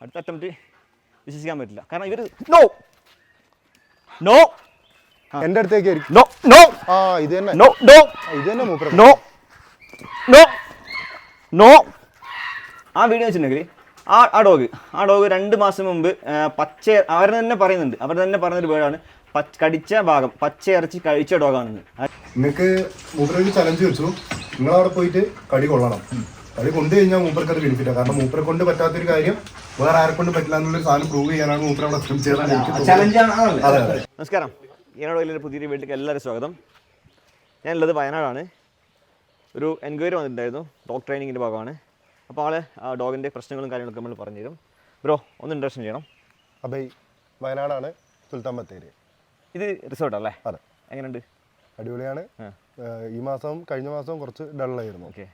അടുത്ത അറ്റംപ്റ്റ് വിശ്വസിക്കാൻ പറ്റില്ല. കാരണം ഇവർ നോ നോ എന്റെ അടുത്തേക്ക് നോ നോ ആ ഇത് തന്നെ നോ നോ ഇത് തന്നെ മൂപ്പര നോ നോ നോ. ആ വീഡിയോ വെച്ചിട്ടുണ്ടെങ്കിൽ ആ ഡോഗ് 2 മാസം മുമ്പ് പച്ച അവർ തന്നെ പറയുന്നൊരു വേർഡാണ് കടിച്ച ഭാഗം പച്ച ഇറച്ചി കഴിച്ച ഡോഗാണെന്ന്. നിങ്ങൾക്ക് മൂപ്പരൊരു ചലഞ്ച് വെച്ചു, നിങ്ങളവിടെ പോയിട്ട് കടി കൊള്ളണം. കടി കൊണ്ടു കഴിഞ്ഞാൽ മൂപ്പർക്ക് അത് ബെനിഫിറ്റാണ്. കാരണം മൂപ്പരെ കൊണ്ട് പറ്റാത്തൊരു കാര്യം വേറെ ആരെ കൊണ്ട് പറ്റില്ല എന്നുള്ളൊരു സാധനം പ്രൂവ് ചെയ്യാനാണ് മൂപ്പർ അവിടെ ശ്രമിച്ചത്. നമസ്കാരം, ഈനോട് പുതിയൊരു വീട്ടിലേക്ക് എല്ലാവരും സ്വാഗതം. ഞാനുള്ളത് വയനാടാണ്. ഒരു എൻക്വയറി വന്നിട്ടുണ്ടായിരുന്നു, ഡോഗ് ട്രെയിനിങ്ങിൻ്റെ ഭാഗമാണ്. അപ്പോൾ ആ ഡോഗിൻ്റെ പ്രശ്നങ്ങളും കാര്യങ്ങളൊക്കെ നമ്മൾ പറഞ്ഞുതരും. ബ്രോ ഒന്ന് ഇൻട്രൊഡക്ഷൻ ചെയ്യണം. അഭയ്, വയനാടാണ്, സുൽത്താൻ ബത്തേരി. ഇത് റിസോർട്ടല്ലേ? അതെ. എങ്ങനെയുണ്ട്? അടിപൊളിയാണ്. കഴിഞ്ഞ മാസം കുറച്ച് ഡള്ളായിരുന്നു. ഓക്കെ,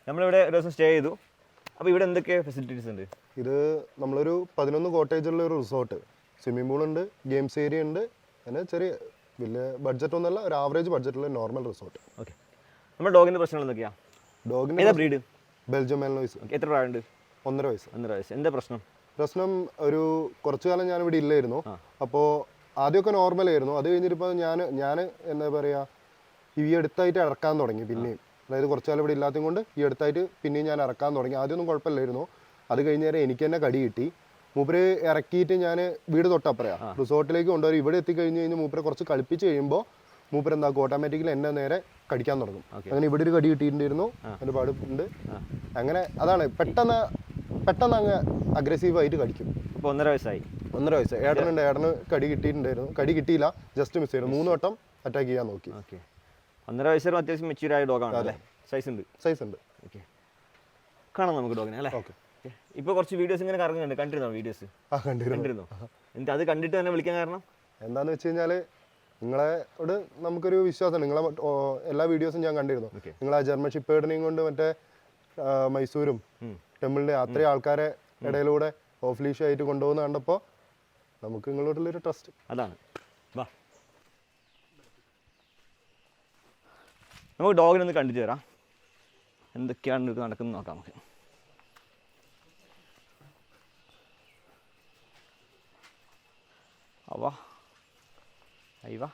നമ്മളിവിടെ ഒരു ദിവസം സ്റ്റേ ചെയ്തു. അപ്പോൾ ഇവിടെ എന്തൊക്കെ ഫെസിലിറ്റീസ് ഉണ്ട്? ഇത് നമ്മളൊരു 11 കോട്ടേജുള്ള ഒരു റിസോർട്ട്, സ്വിമ്മിംഗ് പൂളുണ്ട്, ഗെയിംസ് ഏരിയ ഉണ്ട്. പിന്നെ ചെറിയ വലിയ ബഡ്ജറ്റ് ഒന്നുമല്ല, ഒരു ആവറേജ് ബഡ്ജറ്റുള്ള നോർമൽ റിസോർട്ട്. ഓക്കെ, നമ്മുടെ ഡോഗിൻ്റെ പ്രശ്നങ്ങൾ എന്തൊക്കെയാണ്? ഡോഗിൻ്റെ ബ്രീഡ് ബെൽജിയം മാൽനോയ്സ്. എത്ര പ്രായമുണ്ട്? 1.5 വയസ്സ്. 1.5 വയസ്സ്. എന്താ പ്രശ്നം? ഒരു കുറച്ചു കാലം ഞാൻ ഇവിടെ ഇല്ലായിരുന്നു. അപ്പോൾ ആദ്യമൊക്കെ നോർമലായിരുന്നു. അത് കഴിഞ്ഞിട്ടിപ്പോൾ ഞാൻ എന്താ പറയുക, ഈ അടുത്തായിട്ട് ഇറക്കാൻ തുടങ്ങി പിന്നെയും. അതായത് കുറച്ചു കാലം ഇവിടെ ഇല്ലാത്തത് കൊണ്ട് ഈ അടുത്തായിട്ട് പിന്നെയും ഞാൻ ഇറക്കാൻ തുടങ്ങി. ആദ്യമൊന്നും കുഴപ്പമില്ലായിരുന്നു. അത് കഴിഞ്ഞ് നേരം എനിക്ക് തന്നെ കടി കിട്ടി. മൂപ്പര് ഇറക്കിയിട്ട് ഞാൻ വീട് തൊട്ടപ്പറയാ റിസോർട്ടിലേക്ക് കൊണ്ടുവരും. ഇവിടെ എത്തിക്കഴിഞ്ഞ് കഴിഞ്ഞാൽ മൂപ്പരെ കുറച്ച് കളിപ്പിച്ച് കഴിയുമ്പോൾ മൂപ്പര് എന്താക്കും, ഓട്ടോമാറ്റിക്കലി എന്നെ നേരെ കടിക്കാൻ തുടങ്ങും. അങ്ങനെ ഇവിടെ ഒരു കടി കിട്ടിയിട്ടുണ്ടായിരുന്നു, ഒരുപാട് ഉണ്ട്. അങ്ങനെ അതാണ് പെട്ടെന്ന് അങ്ങ് അഗ്രസീവായിട്ട് കടിക്കും. ഇപ്പോൾ 1.5 വയസ്സായി. 1.5 വയസ്സ്. ഏട്ടന് കടി കിട്ടിയിട്ടുണ്ടായിരുന്നു. കടി കിട്ടിയില്ല, ജസ്റ്റ് മിസ് ചെയ്തു. 3 വട്ടം അറ്റാക്ക് ചെയ്യാൻ നോക്കി. ഓക്കെ, 1.5 വയസ്സും അത്യാവശ്യം മെച്യൂർഡ് ഡോഗാണ് അല്ലേ? സൈസ് ഉണ്ട്. ഓക്കെ, കാണാം നമുക്ക് ഡോഗിനെ അല്ലേ? ഓക്കെ. ഇപ്പോൾ കുറച്ച് വീഡിയോസ് ഇങ്ങനെ കറങ്ങുന്നുണ്ട്, കണ്ടിരുന്നോ വീഡിയോസ്? കണ്ടിരുന്നു. എന്നിട്ട് അത് കണ്ടിട്ട് തന്നെ വിളിക്കാൻ കാരണം എന്താണെന്ന് വെച്ച് കഴിഞ്ഞാൽ നിങ്ങളോട് നമുക്കൊരു വിശ്വാസമാണ്. നിങ്ങളെ എല്ലാ വീഡിയോസും ഞാൻ കണ്ടിരുന്നു. നിങ്ങൾ ആ ജർമ്മൻ ഷിപ്പേർഡിനെയും കൊണ്ട് മറ്റേ മൈസൂരും ടെമ്പിളിൻ്റെ അത്രയും ആൾക്കാരെ ഇടയിലൂടെ ഓഫ് ലീഷ് ആയിട്ട് കൊണ്ടുപോകുന്ന കണ്ടപ്പോൾ നമുക്ക് നിങ്ങളോടുള്ളൊരു ട്രസ്റ്റ് അതാണ്. വാ, നമുക്ക് ഡോഗിനൊന്ന് കണ്ടിട്ട് തരാം, എന്തൊക്കെയാണ് ഇത് നടക്കുന്നത് നോക്കാം നമുക്ക്. അയ്യവാ,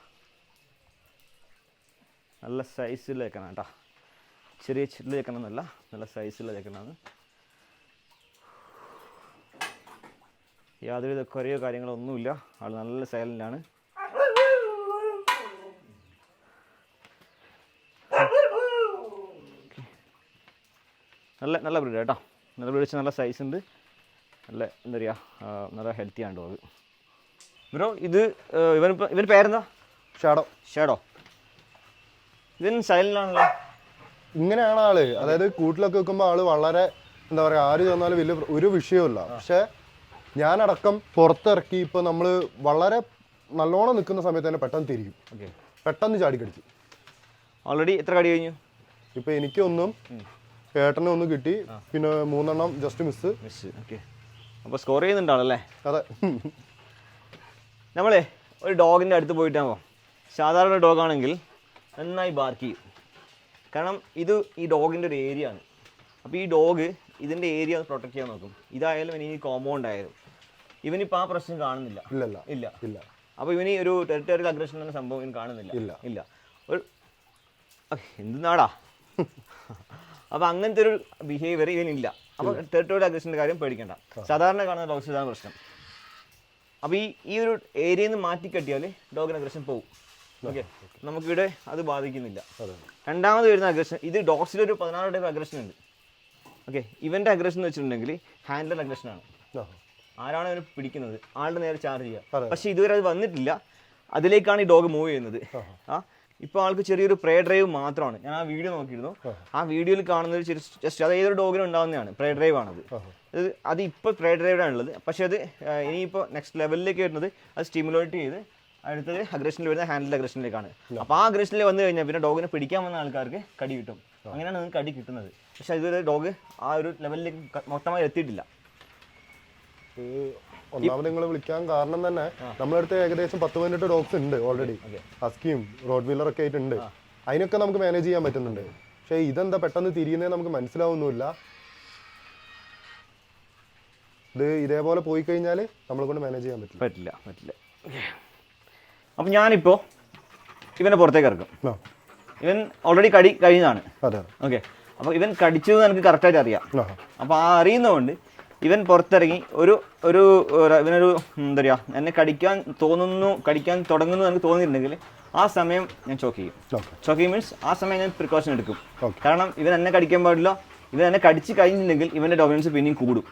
നല്ല സൈസിൽ വെക്കണം കേട്ടോ. ചെറിയ ചില്ല് വെക്കണം എന്നല്ല, നല്ല സൈസിൽ വെക്കണമെന്ന്. യാതൊരുവിധ കുറയോ കാര്യങ്ങളൊന്നുമില്ല. ആൾ നല്ല സൈലൻ്റാണ്. നല്ല ബ്രീഡ് കേട്ടോ. നല്ല ബ്രീഡ് വെച്ചാൽ നല്ല സൈസ് ഉണ്ട്. നല്ല എന്താ പറയുക, നല്ല ഹെൽത്തി ആണ് ഡോഗ്. ബ്രോ, ഇത് ഇവന് പേരെന്താ? ഷാഡോ. ഇതിന് സൈലൻ്റാണല്ലോ. ഇങ്ങനെയാണ് ആള്. അതായത് കൂട്ടിലൊക്കെ വെക്കുമ്പോൾ ആള് വളരെ എന്താ പറയുക, ആര് ചെന്നാലും വലിയ ഒരു വിഷയമില്ല. പക്ഷെ ഞാനടക്കം പുറത്തിറക്കി ഇപ്പോൾ നമ്മൾ വളരെ നല്ലോണം നിൽക്കുന്ന സമയത്ത് തന്നെ പെട്ടെന്ന് തിരിക്കും. പെട്ടെന്ന് ചാടിക്കടിക്കും. ഓൾറെഡി എത്ര കടി കഴിഞ്ഞു? ഇപ്പം എനിക്കൊന്നും ഏട്ടനും ഒന്ന് കിട്ടി, പിന്നെ 3 എണ്ണം ജസ്റ്റ് മിസ്. ഓക്കെ, അപ്പോൾ സ്കോർ ചെയ്യുന്നുണ്ടാണല്ലേ? അതെ. നമ്മളെ ഒരു ഡോഗിൻ്റെ അടുത്ത് പോയിട്ടാകുമ്പോൾ സാധാരണ ഡോഗാണെങ്കിൽ നന്നായി ബാർക്ക് ചെയ്യും. കാരണം ഈ ഡോഗിൻ്റെ ഒരു ഏരിയ ആണ്. അപ്പോൾ ഈ ഡോഗ് ഇതിൻ്റെ ഏരിയ പ്രൊട്ടക്ട് ചെയ്യാൻ നോക്കും. ഇതായാലും ഇനി കോമ്പൗണ്ട് ആയാലും ഇവനിപ്പോൾ ആ പ്രശ്നം കാണുന്നില്ല. ഇല്ല. അപ്പോൾ ഇവന് ഒരു ടെറിട്ടറിയൽ അഗ്രഷൻ എന്ന സംഭവം ഇവന് കാണുന്നില്ല. ഒരു എന്ത് നാടാ. അപ്പോൾ അങ്ങനത്തെ ഒരു ബിഹേവിയർ ഇവനില്ല. അപ്പോൾ ടെറിട്ടറിയൽ അഗ്രഷൻ്റെ കാര്യം പേടിക്കേണ്ട. സാധാരണ കാണുന്ന ഡോഗ്സ് ഇതാണ് പ്രശ്നം. അപ്പോൾ ഈ ഒരു ഏരിയയിൽ നിന്ന് മാറ്റിക്കെട്ടിയാൽ ഡോഗിന് അഗ്രഷൻ പോകും. ഓക്കെ, നമുക്കിവിടെ അത് ബാധിക്കുന്നില്ല. രണ്ടാമത് വരുന്ന അഗ്രഷൻ, ഇത് ഡോഗ്സിലൊരു 16 ടൈപ്പ് അഗ്രഷൻ ഉണ്ട്. ഓക്കെ, ഇവൻ്റെ അഗ്രഷൻ എന്ന് വെച്ചിട്ടുണ്ടെങ്കിൽ ഹാൻഡ്ലർ അഗ്രഷനാണ്. ആരാണ് അവന് പിടിക്കുന്നത് ആളുടെ നേരെ ചാർജ് ചെയ്യുക. പക്ഷേ ഇതുവരെ അത് വന്നിട്ടില്ല. അതിലേക്കാണ് ഈ ഡോഗ് മൂവ് ചെയ്യുന്നത്. ഇപ്പോൾ ആൾക്ക് ചെറിയൊരു പ്രേ ഡ്രൈവ് മാത്രമാണ്. ഞാൻ ആ വീഡിയോ നോക്കിയിരുന്നു. ആ വീഡിയോയിൽ കാണുന്നത് ജസ്റ്റ് അത് ഏതൊരു ഡോഗിനും ഉണ്ടാകുന്നതാണ്. പ്രേ ഡ്രൈവ് ആണത്. അത് ഇപ്പോൾ പ്രേ ഡ്രൈവിലാണുള്ളത്. പക്ഷേ അത് ഇനിയിപ്പോൾ നെക്സ്റ്റ് ലെവലിലേക്ക് വരുന്നത് അത് സ്റ്റിമുലേറ്റ് ചെയ്ത് അടുത്തത് അഗ്രഷനിൽ വരുന്ന ഹാൻഡിൽ അഗ്രഷനിലേക്കാണ്. അപ്പോൾ ആ അഗ്രഷനിൽ വന്നു കഴിഞ്ഞാൽ പിന്നെ ഡോഗിനെ പിടിക്കാൻ വന്ന ആൾക്കാർക്ക് കടി കിട്ടും. അങ്ങനെയാണ് നിങ്ങൾക്ക് കടി കിട്ടുന്നത്. പക്ഷേ ഇതുവരെ ഡോഗ് ആ ഒരു ലെവലിലേക്ക് മൊത്തമായി എത്തിയിട്ടില്ല. ഒന്നാമത് നിങ്ങൾ വിളിക്കാൻ കാരണം തന്നെ നമ്മളടുത്ത് ഏകദേശം 10-15 ഡോഗ്സ് ഉണ്ട് ഓൾറെഡി. ഹസ്കിയും റോഡ് വീലറൊക്കെ ആയിട്ടുണ്ട്. അതിനൊക്കെ നമുക്ക് മാനേജ് ചെയ്യാൻ പറ്റുന്നുണ്ട്. പക്ഷേ ഇതെന്താ പെട്ടെന്ന് തിരിയുന്നത് നമുക്ക് മനസ്സിലാവുന്നില്ല. ഇത് ഇതേപോലെ പോയി കഴിഞ്ഞാൽ നമ്മളെ കൊണ്ട് മാനേജ് ചെയ്യാൻ പറ്റില്ല. അപ്പം ഞാനിപ്പോൾ ഇവനെ പുറത്തേക്ക് ഇറക്കും. ഇവൻ ഓൾറെഡി കടി കഴിഞ്ഞതാണ്. ഓക്കെ, അപ്പോൾ ഇവൻ കടിച്ചത് എനിക്ക് കറക്റ്റായിട്ട് അറിയാം. അപ്പോൾ ആ അറിയുന്നതുകൊണ്ട് ഇവൻ പുറത്തിറങ്ങി ഇവനൊരു എന്താ പറയുക, എന്നെ കടിക്കാൻ തുടങ്ങുന്നു എനിക്ക് തോന്നിയിട്ടുണ്ടെങ്കിൽ ആ സമയം ഞാൻ ചോക്ക് ചെയ്യും. മീൻസ് ആ സമയം ഞാൻ പ്രിക്കോഷൻ എടുക്കും. കാരണം ഇവൻ എന്നെ കടിക്കാൻ പാടില്ല. ഇവൻ എന്നെ കടിച്ച് കഴിഞ്ഞിട്ടുണ്ടെങ്കിൽ ഇവൻ്റെ ഡോമിനൻസ് പിന്നെയും കൂടും.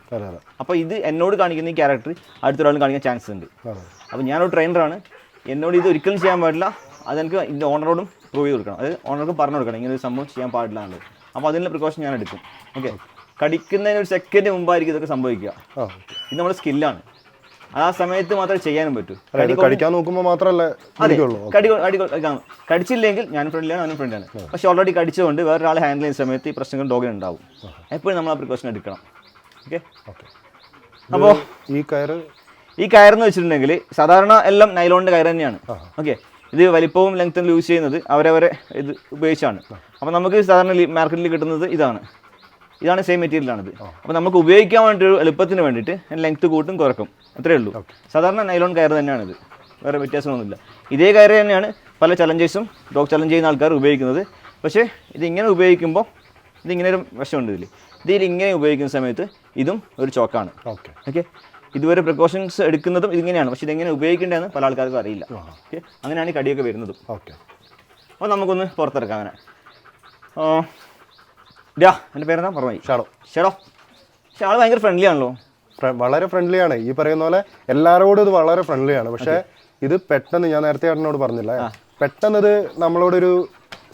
അപ്പോൾ ഇത് എന്നോട് കാണിക്കുന്ന ഈ ക്യാരക്ടർ അടുത്തൊരാളും കാണിക്കാൻ ചാൻസ് ഉണ്ട്. അപ്പോൾ ഞാനൊരു ട്രെയിനറാണ്, എന്നോട് ഇത് ഒരിക്കലും ചെയ്യാൻ പാടില്ല. അതെനിക്ക് ഇതിൻ്റെ ഓണറോടും പ്രൂവ് ചെയ്ത് കൊടുക്കണം. അതായത് ഓണർക്ക് പറഞ്ഞു കൊടുക്കണം ഇങ്ങനെ ഒരു സംഭവം ചെയ്യാൻ പാടില്ല എന്നുള്ളത്. അപ്പോൾ അതിനുള്ള പ്രിക്കോഷൻ ഞാൻ എടുക്കും. ഓക്കെ, കടിക്കുന്നതിന് ഒരു സെക്കൻഡ് മുമ്പായിരിക്കും ഇതൊക്കെ സംഭവിക്കുക. ഇത് നമ്മുടെ സ്കില്ലാണ്. ആ സമയത്ത് മാത്രമേ ചെയ്യാനും പറ്റൂ. കടിക്കാൻ നോക്കുമ്പോൾ മാത്രമല്ലേ കടിച്ചില്ലെങ്കിൽ ഞാൻ ഫ്രണ്ടിലാണ്, അവനും ഫ്രണ്ടാണ്. പക്ഷെ ഓൾറെഡി കടിച്ചുകൊണ്ട് വേറൊരാൾ ഹാൻഡിൽ ചെയ്യുന്ന സമയത്ത് ഈ പ്രശ്നങ്ങൾ ഡോഗിന് ഉണ്ടാവും. എപ്പോഴും നമ്മൾ ആ പ്രിക്കോഷൻ എടുക്കണം. ഓക്കെ, അപ്പോൾ ഈ കയറെന്ന് വെച്ചിട്ടുണ്ടെങ്കിൽ സാധാരണ എല്ലാം നൈലോണിൻ്റെ കയർ തന്നെയാണ്. ഓക്കെ, ഇത് വലിപ്പവും ലെങ്ത്തും യൂസ് ചെയ്യുന്നത് അവരവരെ ഇത് ഉപയോഗിച്ചാണ്. അപ്പോൾ നമുക്ക് സാധാരണ മാർക്കറ്റിൽ കിട്ടുന്നത് ഇതാണ് സെയിം മെറ്റീരിയലാണിത്. അപ്പോൾ നമുക്ക് ഉപയോഗിക്കാൻ വേണ്ടിയിട്ട് എളുപ്പത്തിന് വേണ്ടിയിട്ട് ലെങ്ത്ത് കൂട്ടും കുറക്കും, അത്രേ ഉള്ളൂ. സാധാരണ നൈലോൺ കയർ തന്നെയാണിത്, വേറെ വ്യത്യാസമൊന്നുമില്ല. ഇതേ കയർ തന്നെയാണ് പല ചലഞ്ചേഴ്സും ഡോഗ് ചലഞ്ച് ചെയ്യുന്ന ആൾക്കാർ ഉപയോഗിക്കുന്നത്. പക്ഷേ ഇതിങ്ങനെ ഉപയോഗിക്കുമ്പോൾ ഇതിങ്ങനെ ഒരു വശമുണ്ട്. ഇതിലിങ്ങനെ ഉപയോഗിക്കുന്ന സമയത്ത് ഇതും ഒരു ചോക്കാണ്. ഓക്കെ, ഇതുവരെ പ്രിക്കോഷൻസ് എടുക്കുന്നതും ഇതിങ്ങനെയാണ്. പക്ഷേ ഇതെങ്ങനെ ഉപയോഗിക്കേണ്ടതെന്ന് പല ആൾക്കാർക്കും അറിയില്ല. ഓക്കെ, അങ്ങനെയാണ് ഈ കടിയൊക്കെ വരുന്നതും. അപ്പോൾ നമുക്കൊന്ന് പുറത്തിറക്കാം. അങ്ങനെ എൻ്റെ പേരെന്താ പറഞ്ഞു? ഷാഡോ. പക്ഷെ ആൾ ഭയങ്കര ഫ്രണ്ട്ലി ആണല്ലോ. വളരെ ഫ്രണ്ട്ലിയാണ്. ഈ പറയുന്ന പോലെ എല്ലാവരോടും ഇത് വളരെ ഫ്രണ്ട്ലിയാണ്. പക്ഷേ ഇത് പെട്ടെന്ന് ഞാൻ നേരത്തെ ചേട്ടനോട് പറഞ്ഞില്ല, പെട്ടെന്ന് ഇത് നമ്മളോടൊരു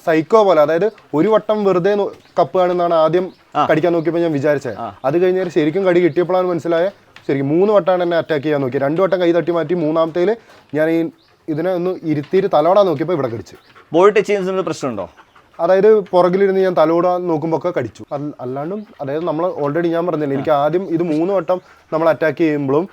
സൈക്കോ പോലെ, അതായത് ഒരു വട്ടം വെറുതെ കപ്പുകയാണെന്നാണ് ആദ്യം കടിക്കാൻ നോക്കിയപ്പോൾ ഞാൻ വിചാരിച്ചത്. അത് കഴിഞ്ഞാൽ ശരിക്കും കടി കിട്ടിയപ്പോഴാണ് മനസ്സിലായ ശരിക്കും 3 വട്ടമാണ് എന്നെ അറ്റാക്ക് ചെയ്യാൻ നോക്കി. 2 വട്ടം കൈ തട്ടി മാറ്റി, 3ാമത്തേൽ ഞാൻ ഇതിനെ ഒന്ന് ഇരുത്തിയിട്ട് തലോടാൻ നോക്കിയപ്പോൾ ഇവിടെ കടിച്ച്. ബോഡി ടച്ച് ചെയ്യുന്ന പ്രശ്നമുണ്ടോ? അതായത് പുറകിലിരുന്ന് ഞാൻ തലോടാൻ നോക്കുമ്പോൾ ഒക്കെ കടിച്ചു. അല്ലാണ്ടും അതായത് നമ്മൾ ഓൾറെഡി ഞാൻ പറഞ്ഞില്ല, എനിക്ക് ആദ്യം ഇത് 3 വട്ടം നമ്മൾ അറ്റാക്ക് ചെയ്യുമ്പോഴും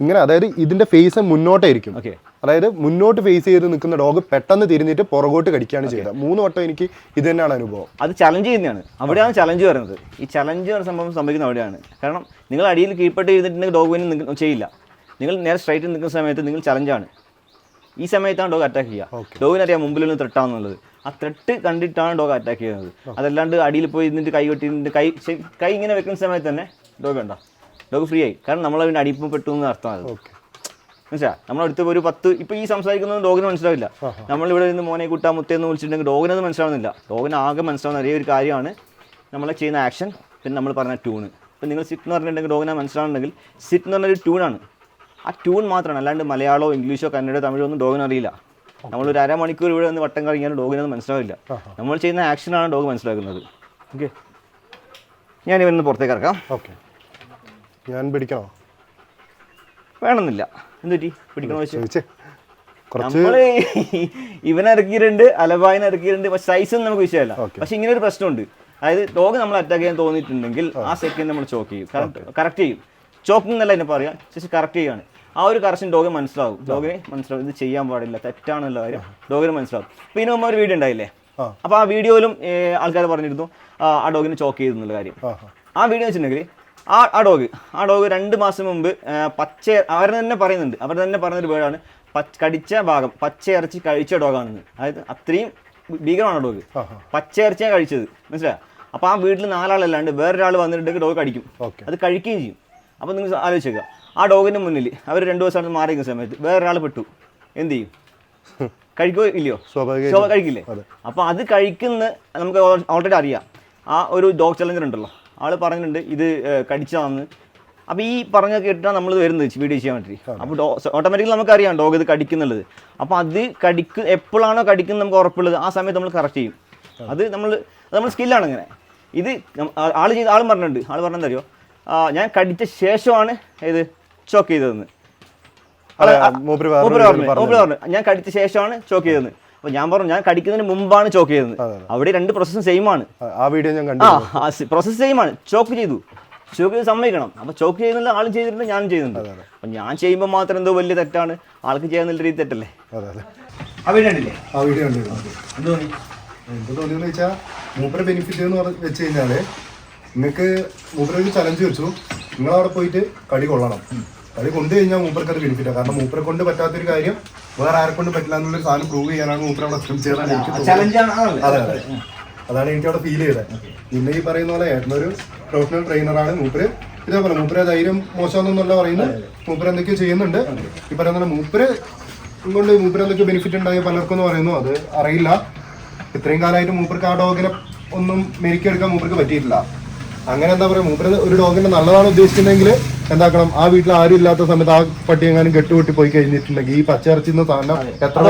ഇങ്ങനെ, അതായത് ഇതിന്റെ ഫേസ് മുന്നോട്ടായിരിക്കും. അതായത് മുന്നോട്ട് ഫേസ് ചെയ്ത് നിൽക്കുന്ന ഡോഗ് പെട്ടെന്ന് തിരിഞ്ഞിട്ട് പുറകോട്ട് കടിക്കുകയാണ് ചെയ്തത്. 3 വട്ടം എനിക്ക് ഇത് തന്നെയാണ് അനുഭവം. അത് ചലഞ്ച് ചെയ്യുന്നതാണ്. അവിടെയാണ് ചലഞ്ച് പറയുന്നത്. ഈ ചലഞ്ച് സംഭവം സംഭവിക്കുന്ന അവിടെയാണ്. കാരണം നിങ്ങൾ അടിയിൽ കീഴ്പ്പെട്ട് ചെയ്തിട്ടുണ്ടെങ്കിൽ ഡോഗ് വിന് ചെയ്യില്ല. നിങ്ങൾ നേരെ സ്ട്രൈറ്റ് നിൽക്കുന്ന സമയത്ത് നിങ്ങൾ ചലഞ്ചാണ്. ഈ സമയത്താണ് ഡോഗ് അറ്റാക്ക് ചെയ്യുക. ഡോഗിനറിയാം മുമ്പിലൊന്ന് ത്രെട്ടാണെന്നുള്ളത്. ആ ത്രെട്ട് കണ്ടിട്ടാണ് ഡോഗ് അറ്റാക്ക് ചെയ്യുന്നത്. അതല്ലാണ്ട് അടിയിൽ പോയി ഇരുന്നിട്ട് കൈ കൊട്ടിട്ട് കൈ ഇങ്ങനെ വെക്കുന്ന സമയത്ത് തന്നെ ഡോഗ് ഫ്രീ ആയി. കാരണം നമ്മളതിൻ്റെ അടിപ്പെട്ടു എന്ന് അർത്ഥമാണ്. മനസ്സിലാ, നമ്മളടുത്ത് ഒരു 10 ഇപ്പോൾ ഈ സംസാരിക്കുന്നത് ഡോഗിന് മനസ്സിലാവില്ല. നമ്മളിവിടെ നിന്ന് മോനെ കൂട്ടാ മുത്തേന്ന് വിളിച്ചിട്ടുണ്ടെങ്കിൽ ഡോഗിനത് മനസ്സിലാവുന്നില്ല. ഡോഗിന് ആകെ മനസ്സിലാവുന്ന ഒരേ ഒരു കാര്യമാണ് നമ്മൾ ചെയ്യുന്ന ആക്ഷൻ, പിന്നെ നമ്മൾ പറഞ്ഞ ട്യൂണ്. ഇപ്പം നിങ്ങൾ സിറ്റ് എന്ന് പറഞ്ഞിട്ടുണ്ടെങ്കിൽ ഡോഗിനെ മനസ്സിലാവുന്നുണ്ടെങ്കിൽ സിറ്റ് എന്ന് പറഞ്ഞൊരു ട്യൂണാണ്. ആ ട്യൂൺ മാത്രമാണ്, അല്ലാണ്ട് മലയാളമോ ഇംഗ്ലീഷോ കന്നഡയോ തമിഴോ ഒന്നും ഡോഗിന് അറിയില്ല. നമ്മളൊരു അരമണിക്കൂർ ഇവിടെ നിന്ന് വട്ടം കളിക്കാനും ഡോഗിനൊന്നും മനസ്സിലാവില്ല. നമ്മൾ ചെയ്യുന്ന ആക്ഷനാണ് ഡോഗ് മനസ്സിലാക്കുന്നത്. ഓക്കെ, ഞാൻ ഇവന്ന് പുറത്തേക്ക് ഇറക്കാം. ഓക്കെ, ഞാൻ പിടിക്കണോ? വേണമെന്നില്ല. എന്തുപറ്റി പിടിക്കണോ വെച്ച് നമ്മള് ഇവനിറക്കിയിട്ടുണ്ട്, അലബായിനെ ഇറക്കിയിട്ടുണ്ട്. പക്ഷെ സൈസൊന്നും നമുക്ക് വിഷയമല്ല. പക്ഷെ ഇങ്ങനെ ഒരു പ്രശ്നമുണ്ട്. അതായത് ഡോഗ് നമ്മൾ അറ്റാക്ക് ചെയ്യാൻ തോന്നിയിട്ടുണ്ടെങ്കിൽ ആ സെക്കൻഡ് നമ്മൾ ചോക്ക് ചെയ്യും, കറക്റ്റ് ചെയ്യും. ചോക്കിംഗ് എന്നല്ല എന്നെ പറയാം, പക്ഷേ കറക്റ്റ് ചെയ്യുകയാണ്. ആ ഒരു കറക്ഷൻ ഡോഗിന് മനസ്സിലാവും. ഇത് ചെയ്യാൻ പാടില്ല, തെറ്റാണുള്ള കാര്യം ഡോഗിന് മനസ്സിലാവും. അപ്പോൾ ഇതിന് മുമ്പ് ഒരു വീഡിയോ ഉണ്ടായില്ലേ? അപ്പോൾ ആ വീഡിയോയിലും ആൾക്കാർ പറഞ്ഞിരുന്നു ആ ഡോഗിന് ചോക്ക് ചെയ്തു എന്നുള്ള കാര്യം. ആ വീഡിയോ വെച്ചിട്ടുണ്ടെങ്കിൽ ആ ഡോഗ് 2 മാസം മുമ്പ് അവർ തന്നെ പറയുന്നൊരു വേർഡാണ് കടിച്ച ഭാഗം പച്ചയിറച്ചി കഴിച്ച ഡോഗാണെന്ന്. അതായത് അത്രയും ഭീകരമാണ് ഡോഗ്. പച്ചയിറച്ചിയാണ് കഴിച്ചത്, മനസ്സിലായോ? അപ്പോൾ ആ വീട്ടിൽ 4 ആളല്ലാണ്ട് വേറൊരാൾ വന്നിട്ടുണ്ടെങ്കിൽ ഡോഗ് കടിക്കും, അത് കഴിക്കുകയും ചെയ്യും. അപ്പോൾ നിങ്ങൾ ആലോചിക്കുക, ആ ഡോഗിൻ്റെ മുന്നിൽ അവർ 2 ദിവസം മാറി നിൽക്കുന്ന സമയത്ത് വേറൊരാൾ പെട്ടു, എന്ത് ചെയ്യും? കഴിക്കുകയോ ഇല്ലയോ? കഴിക്കില്ലേ? അപ്പോൾ അത് കഴിക്കുന്ന നമുക്ക് ഓൾറെഡി അറിയാം. ആ ഒരു ഡോഗ് ചലഞ്ചർ ഉണ്ടല്ലോ, ആൾ പറഞ്ഞിട്ടുണ്ട് ഇത് കടിച്ചതാണെന്ന്. അപ്പോൾ ഈ പറഞ്ഞ കേട്ടിട്ടാണ് നമ്മൾ വരുന്നത് വീഡിയോ ചെയ്യാൻ വേണ്ടി. അപ്പോൾ ഓട്ടോമാറ്റിക്കലി നമുക്കറിയാം ഡോഗ് ഇത് കടിക്കുന്നുള്ളത്. അപ്പോൾ അത് എപ്പോഴാണോ കടിക്കുന്നത് നമുക്ക് ഉറപ്പുള്ളത് ആ സമയത്ത് നമ്മൾ കറക്റ്റ് ചെയ്യും. അത് നമ്മൾ സ്കില്ലാണ്. ഇങ്ങനെ ഇത് ആളും പറഞ്ഞിട്ടുണ്ട്. ആൾ പറഞ്ഞെന്തറിയോ, ഞാൻ കടിച്ച ശേഷമാണ് ഇത് ചോക്ക് ചെയ്തതെന്ന്. പറഞ്ഞു ഞാൻ കടിച്ച ശേഷമാണ് ചോക്ക് ചെയ്തതെന്ന്. അപ്പോൾ ഞാൻ പറഞ്ഞു ഞാൻ കടിക്കുന്നതിന് മുമ്പാണ് ചോക്ക് ചെയ്തത്. അവിടെ 2 പ്രോസസ്സും സെയിം ആണ്. ആ വീഡിയോ ഞാൻ കണ്ടു. പ്രോസസ്സ് സെയിം ആണ്. ചോക്ക് ചെയ്ത് സമ്മതിക്കണം. അപ്പോൾ ചോക്ക് ചെയ്യുന്നില്ല, ആളും ചെയ്തിട്ടുണ്ട്, ഞാനും ചെയ്യുന്നുണ്ട്. അപ്പം ഞാൻ ചെയ്യുമ്പോൾ മാത്രം എന്തോ വലിയ തെറ്റാണ്, ആൾക്ക് ചെയ്യാന്നുള്ള രീതി തെറ്റല്ലേ? ആ വീഡിയോ കണ്ടില്ലേ? ആ വീഡിയോ കണ്ടിരുന്നു. എന്ത് തോന്നിയെന്ന് വെച്ചാൽ മൂപ്പരെ ബെനിഫിറ്റ് എന്ന് വെച്ച് കഴിഞ്ഞാൽ നിങ്ങൾക്ക് മൂപ്പര ഒരു ചലഞ്ച് വെച്ചു, നിങ്ങളവിടെ പോയിട്ട് കടി കൊള്ളണം. കടി കൊണ്ടു കഴിഞ്ഞാൽ മൂപ്പർക്ക് അത് ബെനിഫിറ്റാണ്. കാരണം മൂപ്പരെ കൊണ്ട് പറ്റാത്തൊരു കാര്യം വേറെ ആരെ കൊണ്ട് പറ്റില്ല എന്നുള്ളൊരു സാധനം പ്രൂവ് ചെയ്യാനാണ് മൂപ്പർ അവിടെ ശ്രമിച്ചതാണ് എനിക്ക് തോന്നുന്നത്. അതെ അതെ, അതാണ് എനിക്ക് അവിടെ ഫീൽ ചെയ്തത്. പിന്നെ ഈ പറയുന്ന പോലെ ഏട്ടനൊരു പ്രൊഫഷണൽ ട്രെയിനറാണ്. മൂപ്പര് ഇതേപോലെ മൂപ്പര് ധൈര്യം മോശമാണെന്നല്ല പറയുന്നത്. മൂപ്പര് എന്തൊക്കെയോ ചെയ്യുന്നുണ്ട്. ഈ പറയുന്ന മൂപ്പര് കൊണ്ട് മൂപ്പര് എന്തൊക്കെ ബെനിഫിറ്റ് ഉണ്ടായി പലർക്കും എന്ന് പറയുന്നു. അത് അറിയില്ല. ഇത്രയും കാലമായിട്ട് മൂപ്പർക്ക് ആ ഡോഗിനെ ഒന്നും മെരുക്കിയെടുക്കാൻ മൂപ്പർക്ക് പറ്റിയിട്ടില്ല. അങ്ങനെ എന്താ പറയുക, മൂപ്പര് ഒരു ഡോഗിനെ നല്ലതാണ് ഉദ്ദേശിച്ചിട്ടുണ്ടെങ്കിൽ എന്താക്കണം, ആ വീട്ടിൽ ആരും ഇല്ലാത്ത സമയത്ത് ആ പട്ടി എങ്ങാനും കെട്ടുപൊട്ടി പോയി കഴിഞ്ഞിട്ടുണ്ടെങ്കിൽ ഈ പച്ചയിറച്ചിന്ന് സാധനം എത്ര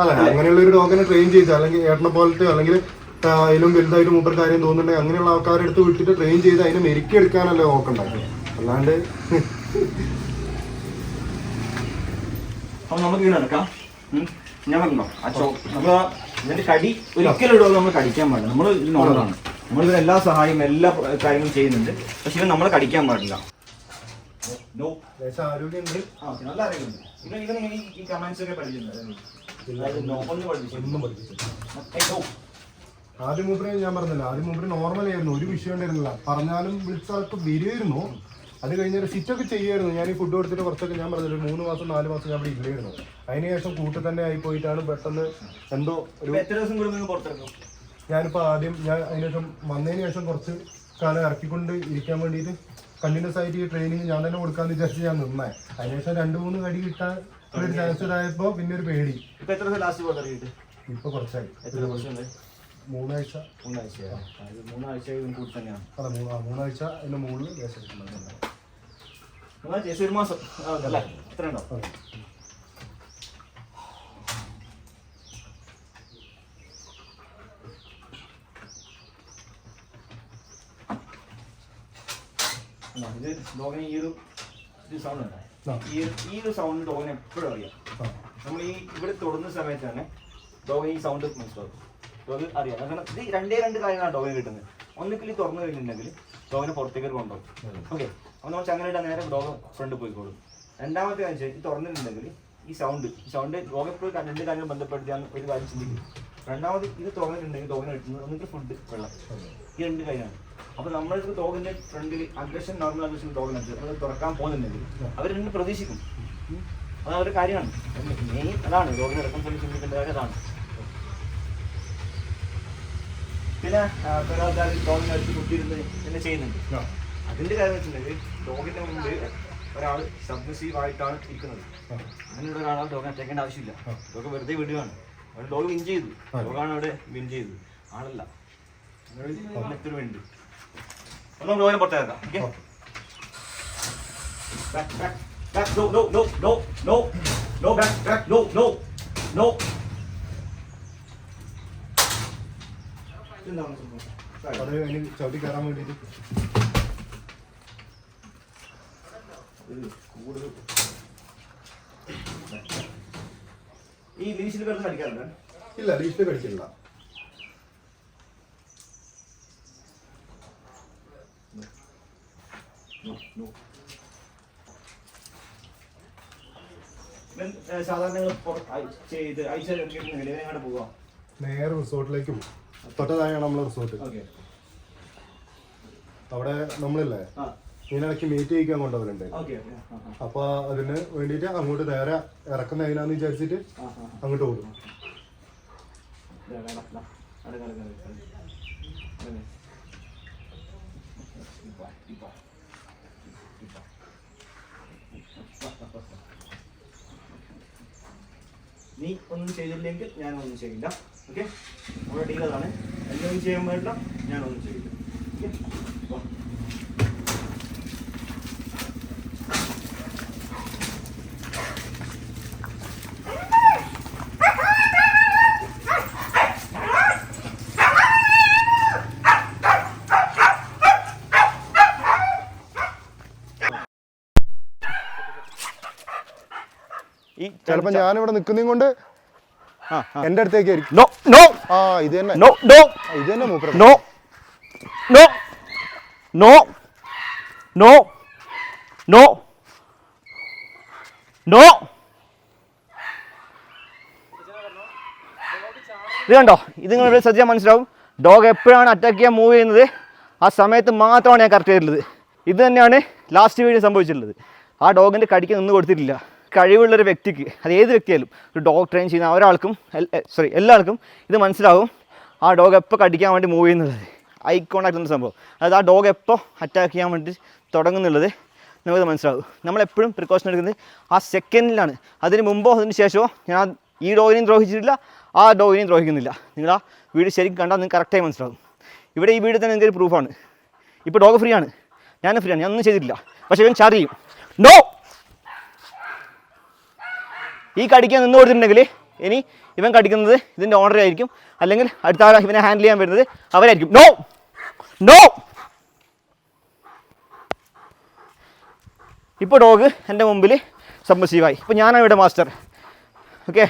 അതെ അങ്ങനെയുള്ള ഒരു ഡോഗിനെ ട്രെയിൻ ചെയ്ത് അല്ലെങ്കിൽ ഏട്ടനെ പോലത്തെ അല്ലെങ്കിൽ അതിലും വലുതായിട്ട് മൂപ്പർ കാര്യം തോന്നുന്നുണ്ടെങ്കിൽ അങ്ങനെയുള്ള ആൾക്കാരെ അടുത്ത് വിട്ടിട്ട് ട്രെയിൻ ചെയ്ത് അതിനെ മെരുക്കിയെടുക്കാനല്ലേ നോക്കണ്ടായി. അല്ലാണ്ട് നമുക്ക് വീട് നടക്കാം. ഞാൻ പറഞ്ഞോ നമ്മൾ ഇതിന്റെ കടി ഒരിക്കലും ഇടുക നമ്മൾ കടിക്കാൻ പാടില്ല. നമ്മൾ ഇത് നോളാണ്, നമ്മളിത് എല്ലാ സഹായം എല്ലാ കാര്യങ്ങളും ചെയ്യുന്നുണ്ട്. പക്ഷെ ഇത് നമ്മൾ കടിക്കാൻ പാടില്ല. ആരോഗ്യമുണ്ട്, നല്ല അറിയുന്നുണ്ട്. ഇവൻ ഈ കമാൻഡ്സ് ഒക്കെ പഠിച്ചിട്ടുണ്ട്. ആദ്യം മൂപ്പര് ഞാൻ പറഞ്ഞില്ല, ആദ്യം മൂപ്പര് നോർമൽ ആയിരുന്നു, ഒരു വിഷയം ഉണ്ടായിരുന്നില്ല. പറഞ്ഞാലും വിളിച്ചാൾക്ക് വരുമായിരുന്നു. അത് കഴിഞ്ഞൊരു സിറ്റൊക്കെ ചെയ്യുമായിരുന്നു. ഞാൻ ഈ ഫുഡ് കൊടുത്തിട്ട് കുറച്ചൊക്കെ ഞാൻ പറഞ്ഞില്ല 3 മാസം 4 മാസം ഞാൻ ഇവിടെ ഇല്ലായിരുന്നു. അതിനുശേഷം കൂട്ട് തന്നെ ആയി പോയിട്ടാണ് പെട്ടെന്ന് എന്തോ ഒരു ഞാനിപ്പോൾ ആദ്യം ഞാൻ അതിനുശേഷം വന്നതിന് ശേഷം കുറച്ച് കാലം ഇറക്കിക്കൊണ്ട് ഇരിക്കാൻ വേണ്ടിയിട്ട് കണ്ടിന്യൂസ് ആയിട്ട് ഈ ട്രെയിനിങ് ഞാൻ തന്നെ കൊടുക്കാമെന്ന് വിചാരിച്ച് ഞാൻ നിന്നേ. അതിനുശേഷം 2-3 കടി കിട്ടാൻ ഒരു ചാൻസ് ഇതായപ്പോൾ പിന്നെ ഒരു പേടി. ഇപ്പൊ കുറച്ചായി 3 ആഴ്ച. അതെ 3 ആഴ്ച അതിന്റെ മുകളിൽ ഒരു മാസം അല്ലേ? എത്ര ഉണ്ടോ? ഇത് ഡോഗിന് ഈ ഒരു സൗണ്ട് ഉണ്ട്. ഈ ഒരു സൗണ്ട് ഡോഗിന് എപ്പോഴും അറിയാം. നമ്മൾ ഈ ഇവിടെ തൊടുന്ന സമയത്ത് തന്നെ ഡോഗിന് ഈ സൗണ്ട് മനസ്സിലാവും. ഡോഗ് അറിയാം. കാരണം ഇത് രണ്ട് കാര്യങ്ങളാണ് ഡോഗിന് കിട്ടുന്നത്. ഒന്നിക്കൽ തുറന്നു കഴിഞ്ഞിട്ടുണ്ടെങ്കിൽ ഡോഗിനെ പുറത്തേക്ക് കൊണ്ടുപോകും. ഓക്കെ, അപ്പോൾ നമ്മൾ ചങ്ങലയിട്ടാൽ നേരെ ഡോഗ് ഫ്രണ്ട് പോയിക്കോളും. രണ്ടാമത്തെ കാര്യം വെച്ചാൽ ഇത് തുറന്നിട്ടുണ്ടെങ്കിൽ ഈ സൗണ്ട് ഡോഗ് എപ്പോഴും 2 കാര്യങ്ങൾ ബന്ധപ്പെടുത്തിയാണ് ഒരു കാര്യം ചിന്തിക്കും. രണ്ടാമത് ഇത് തുറന്നിട്ടുണ്ടെങ്കിൽ ഡോഗിനെ കിട്ടുന്നത് ഒന്നിട്ട് ഫുഡ്, വെള്ളം, ഈ 2 കാര്യമാണ്. അപ്പോൾ നമ്മൾക്ക് ഡോഗിന്റെ ഫ്രണ്ടിൽ അഗ്രഷൻ, നോർമൽ അഗ്രഷൻ ഡോഗിനകത്ത് നമ്മൾ തുറക്കാൻ പോകുന്നുണ്ടെങ്കിൽ അവർ 2 പ്രതീക്ഷിക്കും. അത് അവരുടെ കാര്യമാണ്. മെയിൻ അതാണ് ഡോഗിനെ ഇറക്കാൻ വേണ്ടി ചിന്തിക്കേണ്ട കാര്യം അതാണ്. പിന്നെ പല ആൾക്കാർ ഡോഗിനെ അടുത്ത് കുത്തിയിരുന്ന് പിന്നെ ചെയ്യുന്നുണ്ട്. അതിന്റെ കാര്യം വെച്ചിട്ടുണ്ടെങ്കിൽ ഡോഗിന്റെ മുമ്പ് ഒരാൾ സബ്മിസീവ് ആയിട്ടാണ് ഇരിക്കുന്നത്. അങ്ങനെയുള്ള ഒരാളെ ഡോഗിനെ അറ്റേക്കേണ്ട ആവശ്യമില്ല. ഡോഗ് വെറുതെ വിടുകയാണ്. അവിടെ ഡോഗ് വിൻ ചെയ്തു, ഡോഗാണ് അവിടെ വിൻ ചെയ്തത്, ആളല്ല. അങ്ങനെ വേണ്ടി ഒന്നും ഡോഗിനെ പുറത്തേക്കാം. ഓക്കെ, അത് അതിന് ചവിട്ടി കയറാൻ വേണ്ടിയിട്ട് ഈ ലീഷിൽ കിടന്ന് കടിക്കാറുണ്ട്? ഇല്ല, ലീഷിൽ കടിക്കില്ല. സാധാരണ പോവാ നേരെ റിസോർട്ടിലേക്ക് പോകും. തൊട്ടതായാണ് നമ്മളെ റിസോർട്ട്. അവിടെ നമ്മളില്ലേ ഇതിനിടയ്ക്ക് മീറ്റ് ചെയ്യിക്കാൻ കൊണ്ടുപോകലുണ്ട്. അപ്പൊ അതിന് വേണ്ടിയിട്ട് അങ്ങോട്ട് നേരെ ഇറക്കുന്ന അതിനാന്ന് വിചാരിച്ചിട്ട് അങ്ങോട്ട് പോകും. നീ ഒന്നും ചെയ്തില്ലെങ്കിൽ ഞാനൊന്നും ചെയ്യില്ല. ഓക്കെ, നമ്മുടെ ഡീൽ അതാണ്. എന്തൊന്നും ചെയ്യാൻ പാടില്ല, ഞാനൊന്നും ചെയ്യില്ല. ഓക്കെ, ചിലപ്പോ ഞാനിവിടെ നിൽക്കുന്നതും കൊണ്ട് എന്റെ അടുത്തേക്ക് ആയിരിക്കും. ഇത് തന്നെ ഇത് തന്നെ മൂപ്പര്. No no no no no no. ഇത് കണ്ടോ, ഇത് നിങ്ങൾ ശ്രദ്ധിച്ചാൽ മനസ്സിലാവും. ഡോഗ് എപ്പോഴാണ് അറ്റാക്ക് ചെയ്യാൻ മൂവ് ചെയ്യുന്നത് ആ സമയത്ത് മാത്രമാണ് ഞാൻ കറക്റ്റ് ചെയ്തിട്ടുള്ളത്. ഇത് തന്നെയാണ് ലാസ്റ്റ് വീഡിയോ സംഭവിച്ചിട്ടുള്ളത്. ആ ഡോഗിൻ്റെ കടിക്കാൻ ഒന്നും കൊടുത്തിട്ടില്ല. കഴിവുള്ളൊരു വ്യക്തിക്ക്, അത് ഏത് വ്യക്തിയായാലും, ഒരു ഡോഗ് ട്രെയിൻ ചെയ്യുന്ന ഒരാൾക്കും എല്ലാവർക്കും ഇത് മനസ്സിലാവും ആ ഡോഗ് എപ്പോൾ കടിക്കാൻ വേണ്ടി മൂവ് ചെയ്യുന്നുള്ളത്. ഐ കോണ്ടാക്ട് എന്ന സംഭവം, അതായത് ആ ഡോഗ് എപ്പോൾ അറ്റാക്ക് ചെയ്യാൻ വേണ്ടി തുടങ്ങുന്നുള്ളത് നമുക്കത് മനസ്സിലാവും. നമ്മളെപ്പോഴും പ്രിക്കോഷൻ എടുക്കുന്നത് ആ സെക്കൻഡിലാണ്. അതിന് മുമ്പോ അതിന് ശേഷമോ ഞാൻ ഈ ഡോഗിനെയും ദ്രോഹിച്ചിട്ടില്ല, ആ ഡോഗിനെയും ദ്രോഹിക്കുന്നില്ല. നിങ്ങൾ ആ വീഡിയോ ശരിക്കും കണ്ടാൽ നിങ്ങൾക്ക് കറക്റ്റായി മനസ്സിലാവും. ഇവിടെ ഈ വീഡിയോ തന്നെ എനിക്കൊരു പ്രൂഫാണ്. ഇപ്പോൾ ഡോഗ് ഫ്രീ ആണ്, ഞാനും ഫ്രീ ആണ്, ഞാൻ ഒന്നും ചെയ്തിട്ടില്ല. പക്ഷേ ഇവൻ ചാർജ് ചെയ്യും. നോ, ഈ കടിക്കാൻ നിന്ന് കൊടുത്തിട്ടുണ്ടെങ്കിൽ ഇനി ഇവൻ കടിക്കുന്നത് ഇതിൻ്റെ ഓണർ ആയിരിക്കും, അല്ലെങ്കിൽ അടുത്ത ആൾ ഇവനെ ഹാൻഡിൽ ചെയ്യാൻ വരുന്നത് അവരായിരിക്കും. No no. ഇപ്പോൾ ഡോഗ് എൻ്റെ മുമ്പിൽ സബ്മിസീവായി. ഇപ്പോൾ ഞാനാണ് ഇവിടെ മാസ്റ്റർ. Okay,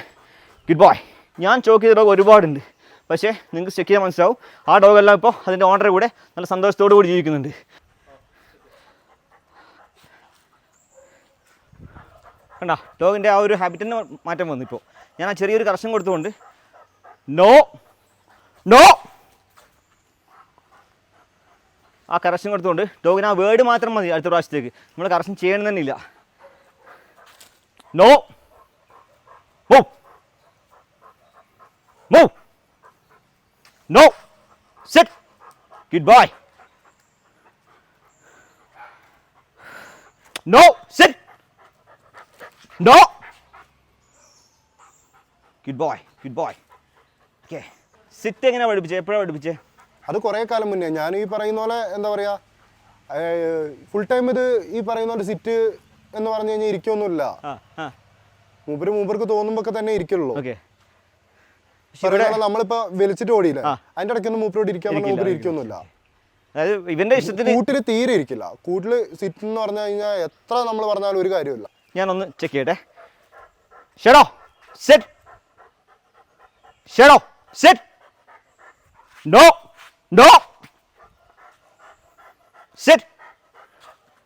good boy. ഞാൻ ചോക്ക് ചെയ്ത ഡോഗ് ഒരുപാടുണ്ട്, പക്ഷേ നിങ്ങൾക്ക് ചെക്ക് ചെയ്യാൻ മനസ്സിലാവും ആ ഡോഗെല്ലാം ഇപ്പോൾ അതിൻ്റെ ഓണറെ കൂടെ നല്ല സന്തോഷത്തോടു കൂടി ജീവിക്കുന്നുണ്ട്. കണ്ടാ ഡോഗിൻ്റെ ആ ഒരു ഹാബിറ്റിന് മാറ്റം വന്നു. ഇപ്പോൾ ഞാൻ ആ ചെറിയൊരു കറക്ഷൻ കൊടുത്തുകൊണ്ട് നോ നോ ആ കറക്ഷൻ കൊടുത്തുകൊണ്ട് ഡോഗിന് ആ വേർഡ് മാത്രം മതി. അടുത്ത പ്രാവശ്യത്തേക്ക് നമ്മൾ കറക്ഷൻ ചെയ്യണം തന്നെ ഇല്ല. No move move no sit good boy no sit no good boy good boy. Okay, sit എങ്ങനെയാണ് പഠിപ്പിച്ചത്? എപ്പോഴാണ് പഠിപ്പിച്ചത്? അത് കുറേ കാലം മുന്നേ. ഞാൻ ഈ പറയുന്ന പോലെ എന്താ പറയുക, ഫുൾ ടൈം ഇത് ഈ പറയുന്ന പോലെ സിറ്റ് എന്ന് പറഞ്ഞു കഴിഞ്ഞാൽ ഇരിക്കൊന്നുമില്ല. മൂപ്പർക്ക് തോന്നുമ്പോ തന്നെ ഇരിക്കുള്ളൂ. നമ്മളിപ്പോ വലിച്ചിട്ട് ഓടിയില്ല, അതിന്റെ ഇടയ്ക്കൊന്നും മൂപ്പരോട് ഇരിക്കാൻ പറഞ്ഞാൽ മൂപ്പര് ഇരിക്കൊന്നുമില്ല. ഇവന്റെ ഇഷ്ടത്തിന് കൂട്ടില് തീരെ ഇരിക്കില്ല. കൂട്ടില് സിറ്റ് എന്ന് പറഞ്ഞു കഴിഞ്ഞാൽ എത്ര നമ്മൾ പറഞ്ഞാലും ഒരു കാര്യമില്ല. ഞാനൊന്ന് ചെക്ക് ചെയ്യട്ടെ. Shadow sit Shadow sit no no sit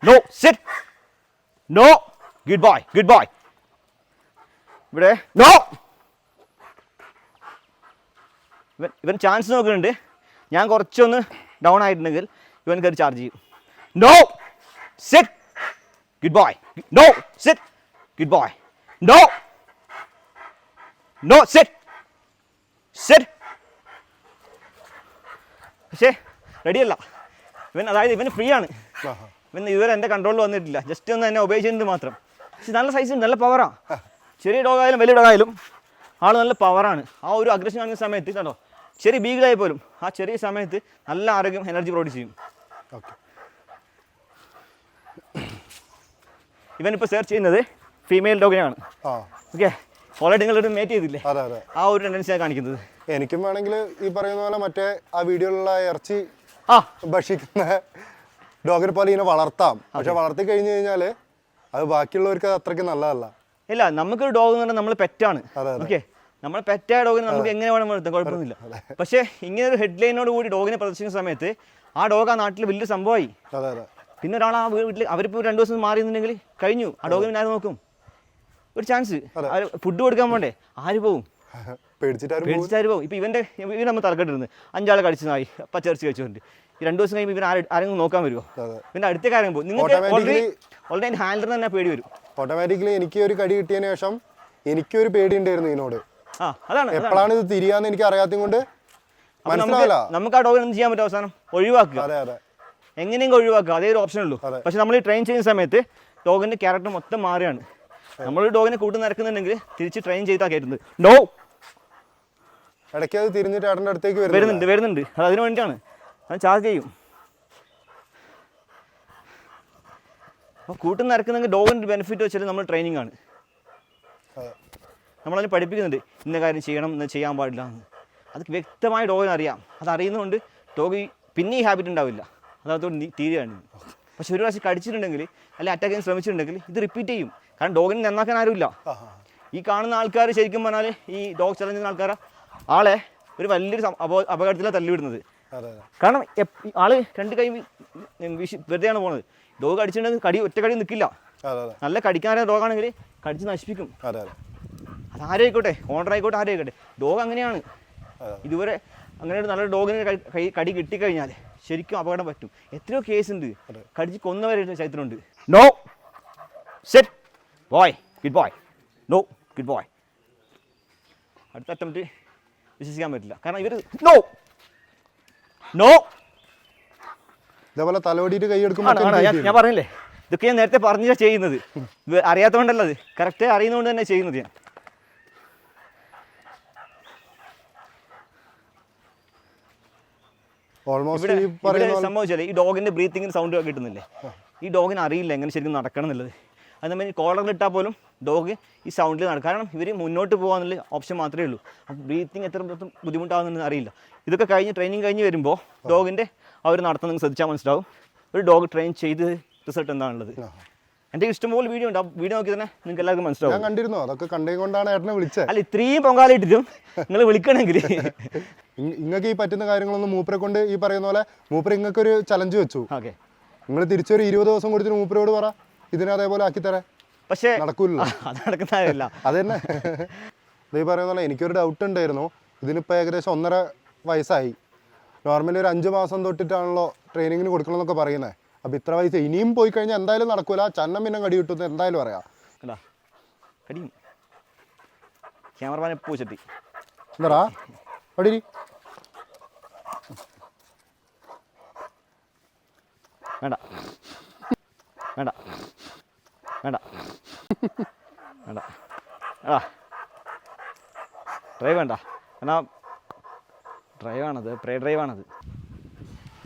no sit no good boy good boy. ഇവിടെ നോ. ഇവൻ ചാൻസ് നോക്കുന്നുണ്ട്. ഞാൻ കുറച്ചൊന്ന് ഡൗൺ ആയിട്ടുണ്ടെങ്കിൽ ഇവൻ കയറി ചാർജ് ചെയ്യും. No sit good boy no sit good boy no no sit sit. പക്ഷേ റെഡിയല്ല ഇവൻ. അതായത് ഇവന് ഫ്രീ ആണ്. ഇവൻ ഇതുവരെ എൻ്റെ കൺട്രോളിൽ വന്നിട്ടില്ല. ജസ്റ്റ് ഒന്ന് എന്നെ ഒബേ ചെയ്യുന്നത് മാത്രം. പക്ഷെ നല്ല സൈസ് ഉണ്ട്, നല്ല പവറാണ്. ചെറിയ ഡോഗായാലും വലിയ ഡോഗായാലും ആൾ നല്ല പവറാണ്. ആ ഒരു അഗ്രഷൻ കാണിക്കുന്ന സമയത്ത് കണ്ടോ, ചെറിയ ബീഗിലായി പോലും ആ ചെറിയ സമയത്ത് നല്ല ആരോഗ്യം, എനർജി പ്രൊഡ്യൂസ് ചെയ്യും. ഇവനിപ്പോൾ സെർച്ച് ചെയ്യുന്നത് ഫീമെയിൽ ഡോഗിനെയാണ്. ഓക്കെ, ഓൾറെഡി നിങ്ങളൊരു മേറ്റ് ചെയ്തില്ലേ, ആ ഒരു ടെൻഡൻസിയാണ് കാണിക്കുന്നത്. എനിക്കും വേണമെങ്കിൽ ഈ പറയുന്ന പോലെ മറ്റേ ആ വീഡിയോയിലുള്ള ഇറച്ചി ഭക്ഷിക്കുന്ന ഡോഗിനെ പോലെ ഇങ്ങനെ വളർത്താം. പക്ഷെ വളർത്തി കഴിഞ്ഞു കഴിഞ്ഞാൽ അത് ബാക്കിയുള്ളവർക്ക് അത്രയ്ക്ക് നല്ലതല്ല. ഇല്ല, നമുക്കൊരു ഡോഗ് എന്ന് പറഞ്ഞാൽ നമ്മൾ പെറ്റാണ്. ഓക്കെ, നമ്മൾ പെറ്റായ ഡോഗിനെ നമുക്ക് എങ്ങനെ വേണം വളർത്താം, കുഴപ്പമൊന്നുമില്ല. പക്ഷേ ഇങ്ങനെ ഒരു ഹെഡ്ലൈനോട് കൂടി ഡോഗിനെ പ്രദർശിക്കുന്ന സമയത്ത് ആ ഡോഗ് ആ നാട്ടിൽ വലിയ സംഭവമായി. പിന്നെ ഒരാൾ ആ വീട്ടിൽ അവരിപ്പോൾ 2 ദിവസം മാറിയെന്നുണ്ടെങ്കിൽ കഴിഞ്ഞു. ആ ഡോഗിനെ ആര് നോക്കും? ഒരു ചാൻസ് ഫുഡ് കൊടുക്കാൻ പോണ്ടേ, ആര് പോവും? പേടിച്ചിട്ടാര് പോവും? ഇപ്പം ഇവൻ നമ്മൾ തലക്കെട്ടിരുന്ന് 5 ആളെ കടിച്ചു നായി പച്ചറിച്ച് കഴിച്ചുകൊണ്ട് 2 ദിവസം കഴിയുമ്പോൾ ഇവൻ ആരെങ്കിലും നോക്കാൻ വരുമോ? പിന്നെ അടുത്ത കാര്യം പോകും. നിങ്ങൾക്ക് ഓൾറെഡി ഹാൻഡിൽ തന്നെ പേടി വരും. ഓട്ടോമാറ്റിക്കലി എനിക്ക് ഒരു കടി കിട്ടിയതിന് ശേഷം എനിക്കൊരു പേടി ഉണ്ടായിരുന്നു ഇതിനോട്. അതാണ് എപ്പോഴാണ് ഇത് തിരിയാന്ന് എനിക്ക് അറിയാത്തത് കൊണ്ട് മനസ്സിലാവില്ല. നമുക്ക് ആ ഡോഗിനെ എന്ത് ചെയ്യാൻ പറ്റും? അവസാനം ഒഴിവാക്കുക, എങ്ങനെയെങ്കിലും ഒഴിവാക്കുക, അതേ ഒരു ഓപ്ഷൻ ഉള്ളൂ. പക്ഷെ നമ്മൾ ഈ ട്രെയിൻ ചെയ്യുന്ന സമയത്ത് ഡോഗിന്റെ ക്യാരക്ടർ മൊത്തം മാറിയാണ്. നമ്മൾ ഡോഗിനെ കൂട്ടി നിരക്കുന്നുണ്ടെങ്കിൽ തിരിച്ച് ട്രെയിൻ ചെയ്താൽ കയറ്റുന്നത്. നോ, ഇടയ്ക്ക് അത് തിരിഞ്ഞിട്ട് ഏട്ടൻ്റെ അടുത്തേക്ക് വരുന്നുണ്ട്. അത് അതിന് വേണ്ടിയിട്ടാണ്. അത് ചാർജ് ചെയ്യും. അപ്പോൾ കൂട്ടി നിരക്കുന്നെങ്കിൽ ഡോഗിൻ്റെ ബെനിഫിറ്റ് വെച്ചാൽ നമ്മൾ ട്രെയിനിങ് ആണ്. നമ്മളതിന് പഠിപ്പിക്കുന്നുണ്ട്, ഇന്ന കാര്യം ചെയ്യണം, ഇന്ന് ചെയ്യാൻ പാടില്ല എന്ന്. അത് വ്യക്തമായി ഡോഗിന് അറിയാം. അത് അറിയുന്നതുകൊണ്ട് ഡോഗ് പിന്നെ ഈ ഹാബിറ്റ് ഉണ്ടാവില്ല. അതോട് തീരെയാണ്. പക്ഷെ ഒരു പ്രാവശ്യം കടിച്ചിട്ടുണ്ടെങ്കിൽ അല്ലെങ്കിൽ അറ്റാക്ക് ചെയ്യാൻ ശ്രമിച്ചിട്ടുണ്ടെങ്കിൽ ഇത് റിപ്പീറ്റ് ചെയ്യും. കാരണം ഡോഗിനെ നന്നാക്കാൻ ആരുമില്ല. ഈ കാണുന്ന ആൾക്കാർ ശരിക്കും പറഞ്ഞാൽ ഈ ഡോഗ് ചലഞ്ച് ചെയ്യുന്ന ആൾക്കാരെ ആളെ ഒരു വലിയൊരു അപകടത്തിലാണ് തള്ളിവിടുന്നത്. കാരണം ആള് 2 കൈ വെറുതെയാണ് പോകുന്നത്. ഡോഗ് കടിച്ചിട്ടുണ്ടെങ്കിൽ ഒറ്റ കടി നിൽക്കില്ല. നല്ല കടിക്കാനായ ഡോഗാണെങ്കിൽ കടിച്ച് നശിപ്പിക്കും. അതാരായിക്കോട്ടെ, ഓണർ ആയിക്കോട്ടെ, ആരായിക്കോട്ടെ, ഡോഗ് അങ്ങനെയാണ്. ഇതുവരെ അങ്ങനെ ഒരു നല്ലൊരു ഡോഗിന് കടി കിട്ടിക്കഴിഞ്ഞാൽ ശരിക്കും അപകടം പറ്റും. എത്രയോ കേസ് ഉണ്ട്, കടിച്ച് കൊന്നവരെ ചരിത്രമുണ്ട്. No sit boy, good boy, no good boy. അടുത്ത അറ്റംപ്റ്റ് വിശ്വസിക്കാൻ പറ്റില്ല, കാരണം ഇവർ നോ നോ. ഇതേപോലെ തലോടിയിട്ട് കൈ എടുക്കുമ്പോൾ ഞാൻ പറഞ്ഞില്ലേ, ഇതൊക്കെ ഞാൻ നേരത്തെ പറഞ്ഞാ ചെയ്യുന്നത്. അറിയാത്തതുകൊണ്ടല്ല, അത് കറക്റ്റ് അറിയുന്നതുകൊണ്ട് തന്നെ ചെയ്യുന്നത് ഞാൻ. ഇവിടെ സംഭവിച്ചാലേ ഈ ഡോഗിന്റെ ബ്രീത്തിങ്ങിന് സൗണ്ട് കിട്ടുന്നില്ലേ, ഈ ഡോഗിന് അറിയില്ല എങ്ങനെ ശരിക്കും നടക്കണം എന്നുള്ളത്. അത് നമ്മൾ കോളറിലിട്ടാൽ പോലും ഡോഗ് ഈ സൗണ്ടിൽ നടക്കും. കാരണം ഇവർ മുന്നോട്ട് പോകാന്നുള്ള ഓപ്ഷൻ മാത്രമേ ഉള്ളൂ. അപ്പോൾ ബ്രീത്തിങ് എത്ര ബുദ്ധിമുട്ടാകുന്നതെന്ന് അറിയില്ല. ഇതൊക്കെ കഴിഞ്ഞ് ട്രെയിനിങ് കഴിഞ്ഞ് വരുമ്പോൾ ഡോഗിൻ്റെ ആ ഒരു നടത്തം നിങ്ങൾ ശ്രദ്ധിച്ചാൽ മനസ്സിലാവും ഒരു ഡോഗ് ട്രെയിൻ ചെയ്ത് റിസൾട്ട് എന്താണുള്ളത്. എൻ്റെ ഇഷ്ടംപോലെ വീഡിയോ ഉണ്ട്, ആ വീഡിയോ നോക്കി തന്നെ നിങ്ങൾക്ക് എല്ലാവർക്കും മനസ്സിലാവും. ഞാൻ കണ്ടിരുന്നു, അതൊക്കെ കണ്ടേകൊണ്ടാണ് ഏട്ടനെ വിളിച്ചത്. അല്ല, ഇത്രയും പൊങ്കാലായിട്ടിട്ടും നിങ്ങൾ വിളിക്കണമെങ്കിൽ നിങ്ങൾക്ക് ഈ പറ്റുന്ന കാര്യങ്ങളൊന്നും മൂപ്പരെ കൊണ്ട് ഈ പറയുന്ന പോലെ മൂപ്പര് ഇങ്ങൾക്കൊരു ചലഞ്ച് വെച്ചു. ഓക്കെ, നിങ്ങൾ തിരിച്ചൊരു 20 ദിവസം കൊടുത്തിട്ട് മൂപ്പരോട് പറ ഇതിനെ അതേപോലെ ആക്കി തരാം. പക്ഷേ നടക്കൂല്ലോ, അത് നടക്കുന്നതല്ല. അത് തന്നെ ഈ പറയുന്ന പോലെ എനിക്കൊരു ഡൗട്ട് ഉണ്ടായിരുന്നു. ഇതിനിപ്പോൾ ഏകദേശം 1.5 വയസ്സായി. നോർമലി ഒരു 5 മാസം തൊട്ടിട്ടാണല്ലോ ട്രെയിനിങ്ങിന് കൊടുക്കണം എന്നൊക്കെ പറയുന്നത്. അപ്പോൾ ഇത്ര വയസ്സ് ഇനിയും പോയി കഴിഞ്ഞാൽ എന്തായാലും നടക്കൂല, ചന്നം പിന്നെ കടി കിട്ടുമെന്ന് എന്തായാലും പറയാം. അല്ല കടിയും ക്യാമറമാൻ എപ്പോ ചെട്ടി എന്താ അവിടെ വേണ്ട വേണ്ട വേണ്ട വേണ്ട ആ ഡ്രൈവ് വേണ്ട, എന്നാൽ ഡ്രൈവാണത്, പ്രേ ഡ്രൈവാണത്.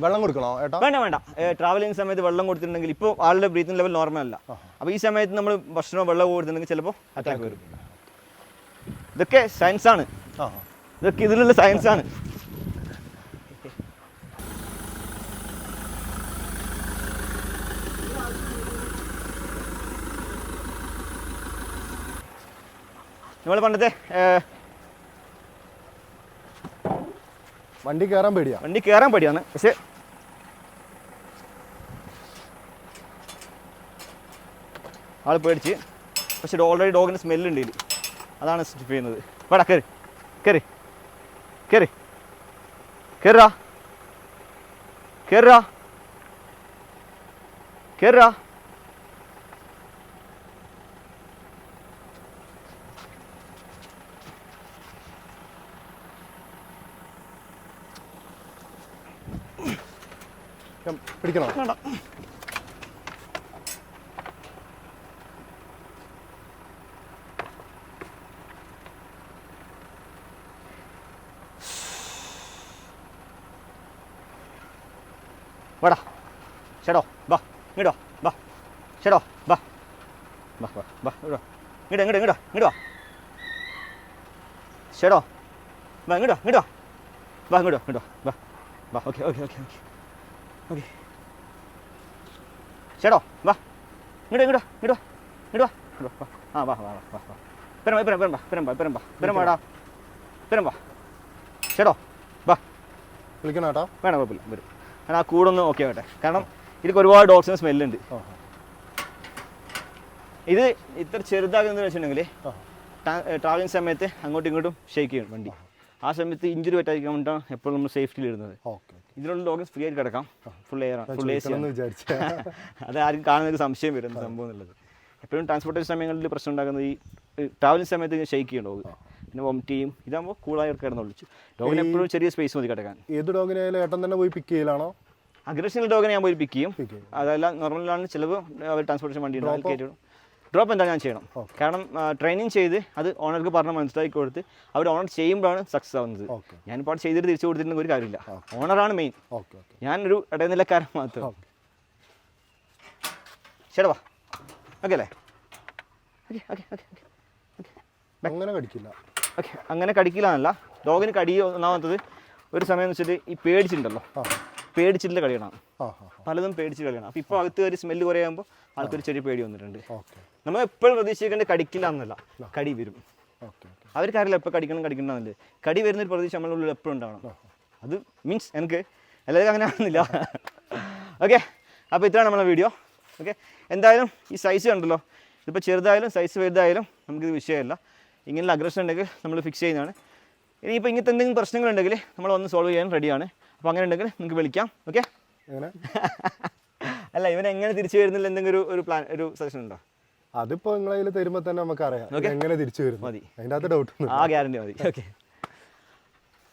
വെള്ളം കൊടുക്കണോ ഏട്ടാ? വേണ്ട വേണ്ട. ട്രാവലിംഗ് സമയത്ത് വെള്ളം കൊടുത്തിട്ടുണ്ടെങ്കിൽ ഇപ്പോൾ ആളുടെ ബ്രീത്തിങ് ലെവൽ നോർമൽ അല്ല. അപ്പോൾ ഈ സമയത്ത് നമ്മൾ ഭക്ഷണമോ വെള്ളമോ കൊടുത്തിട്ടുണ്ടെങ്കിൽ ചിലപ്പോൾ അറ്റാക്ക് വരും. ഇതൊക്കെ സയൻസാണ്, ഇതൊക്കെ ഇതിലുള്ള സയൻസാണ്. നമ്മൾ പണ്ടത്തെ വണ്ടി കയറാൻ പേടിയാണ്, വണ്ടി കയറാൻ പേടിയാണ്. പക്ഷെ ആൾ പേടിച്ച്, പക്ഷെ ഓൾറെഡി ഡോഗിന് സ്മെല്ലുണ്ട് ഇതിൽ, അതാണ് സ്റ്റിപ്പ് ചെയ്യുന്നത്. വേടാ കയറി കയറി കയറി കയറാ കയറാ കയറാ. പിടിക്കണോ? വേണ്ട. വാടാ ഷെഡോ ബാ ഇങ്ങോട്ടോ ബാ ഷെഡോ ബാ ബാ ബാ ബാ ഇങ്ങോട്ടോ ഇങ്ങോട്ടോ ഇങ്ങോട്ടോ ഇങ്ങോട്ടോ ഇങ്ങോട്ടോ ഷെഡോ ബാ ഇങ്ങോട്ടോ ഇങ്ങോട്ടോ ബാ ഇങ്ങോട്ടോ ഇങ്ങോട്ടോ ബാ ബാ okay okay okay okay okay shadow വാ ഇങ്ങോട്ടോ ഇങ്ങോട്ടോ ഇങ്ങോട്ടോ ഇങ്ങോട്ടോ ഇങ്ങോട്ടോ വാ ആ വാ വാ വാ വാ പെരമ്പാ പെരമ്പാ പെരമ്പാ പെരമ്പാ പെരമ്പാടാ പെരമ്പാ ഷെഡോ വാ വിളിക്കണോ ഏട്ടാ? വേണം, കുഴപ്പമില്ല, വരും. കാരണം ആ കൂടൊന്ന് ഓക്കെ ആവട്ടെ, കാരണം ഇതിലേക്ക് ഒരുപാട് ഡോഗ്സിന് സ്മെല്ലുണ്ട്. ഇത് ഇത്ര ചെറുതാകുന്നത് വെച്ചിട്ടുണ്ടെങ്കിൽ ട്രാവലിംഗ് സമയത്ത് അങ്ങോട്ടും ഇങ്ങോട്ടും ഷേക്ക് ചെയ്യും വണ്ടി. ആ സമയത്ത് ഇഞ്ചുറി പറ്റാതിരിക്കാൻ വേണ്ടിയിട്ടാണ് എപ്പോഴും നമ്മൾ സേഫ്റ്റിയിൽ ഇടുന്നത്. ഇതിലുള്ള ഡോഗ്സ് ഫ്രീ ആയിട്ട് കിടക്കാം, ഫുൾ എയർ ആണ്, ഫുൾ എ സി ആണ്. അത് ആരും കാണുന്നൊരു സംശയം വരും സംഭവം എന്നുള്ളത്. എപ്പോഴും ട്രാൻസ്പോർട്ടേഷൻ സമയങ്ങളിൽ പ്രശ്നം ഉണ്ടാക്കുന്നത് ഈ ട്രാവലിംഗ് സമയത്ത് ഷേക്ക് ചെയ്യും ഡോഗ്, പിന്നെ വോമിറ്റ് ചെയ്യും. ഇതാകുമ്പോൾ കൂളായി കിടന്നൊളിച്ചു. ഡോഗിന് എപ്പോഴും ചെറിയ സ്പേസ് മതി കിടക്കാൻ. ഏത് ഡോഗിനായാലും ഏട്ടൻ തന്നെ പോയി പിക്ക് ചെയ്യലാണോ? അഗ്രഷണൽ ഡോഗിനെ ഞാൻ പോയി പിക്ക് ചെയ്യും. അതെല്ലാം നോർമലാണ്, ചിലവ് അവർ ട്രാൻസ്പോർട്ടേഷൻ വണ്ടി കയറ്റും. ഡ്രോപ്പ് എന്താ ഞാൻ ചെയ്യണം, കാരണം ട്രെയിനിങ് ചെയ്ത് അത് ഓണർക്ക് പറഞ്ഞ് മനസ്സിലാക്കി കൊടുത്ത് അവർ ഓണർ ചെയ്യുമ്പോഴാണ് സക്സസ് ആവുന്നത്. ഞാനിപ്പോൾ അവിടെ ചെയ്തിട്ട് തിരിച്ചു കൊടുത്തിട്ടുണ്ടെങ്കിൽ ഒരു കാര്യമില്ല. ഓണറാണ് മെയിൻ, ഞാനൊരു ഇടനിലക്കാരൻ മാത്രം. ശരി വാ, ഓക്കെ അല്ലേ? ഓക്കെ ഓക്കെ ഓക്കെ അങ്ങനെ കടിക്കില്ല. ഓക്കെ, അങ്ങനെ കടിക്കില്ല എന്നല്ല, ഡോഗിന് കടിയോ ഒന്നാമത്തത് ഒരു സമയം എന്ന് വെച്ചിട്ട് ഈ പേടിച്ചിട്ടുണ്ടല്ലോ, പേടിച്ചിട്ടുള്ള കളിയാണ്. പലതും പേടിച്ച് കളിയാണ്. അപ്പോൾ ഇപ്പോൾ അകത്ത് കയറി സ്മെല്ല് കുറയാകുമ്പോൾ ആൾക്കൊരു ചെറിയ പേടി വന്നിട്ടുണ്ട്. നമ്മൾ എപ്പോഴും പ്രതീക്ഷിക്കേണ്ടത് കടിക്കില്ല എന്നല്ല, കടി വരും. അവർക്കറിയില്ല എപ്പോൾ കടിക്കണമെന്നില്ല. കടി വരുന്നൊരു പ്രതീക്ഷ നമ്മളുടെ ഉള്ളിൽ എപ്പോഴും ഉണ്ടാവണം. അത് മീൻസ് എനിക്ക് എല്ലാവരും അങ്ങനെ ആണെന്നില്ല. ഓക്കെ, അപ്പോൾ ഇത്രയാണ് നമ്മളെ വീഡിയോ. ഓക്കെ, എന്തായാലും ഈ സൈസ് കണ്ടല്ലോ, ഇതിപ്പോൾ ചെറുതായാലും സൈസ് വലുതായാലും നമുക്കിത് വിഷയമല്ല. ഇങ്ങനെയുള്ള അഗ്രഷൻ ഉണ്ടെങ്കിൽ നമ്മൾ ഫിക്സ് ചെയ്യുന്നതാണ്. ഇനിയിപ്പോൾ ഇങ്ങനത്തെ എന്തെങ്കിലും പ്രശ്നങ്ങളുണ്ടെങ്കിൽ നമ്മൾ വന്ന് സോൾവ് ചെയ്യാൻ റെഡിയാണ്. അപ്പോൾ അങ്ങനെ ഉണ്ടെങ്കിൽ നിങ്ങൾക്ക് വിളിക്കാം. ഓക്കെ. എങ്ങനെ അല്ല, ഇവൻ എങ്ങനെ തിരിച്ചു വരുന്നില്ല എന്തെങ്കിലും ഒരു പ്ലാൻ, ഒരു സജഷൻ ഉണ്ടോ? അതിപ്പോൾ നിങ്ങളതിൽ തരുമ്പോൾ തന്നെ നമുക്കറിയാം എങ്ങനെ തിരിച്ചു വരും. മതി, അതിൻ്റെ അകത്ത് ഡൗട്ട് ആ ഗ്യാരണ്ടി മതി. ഓക്കെ.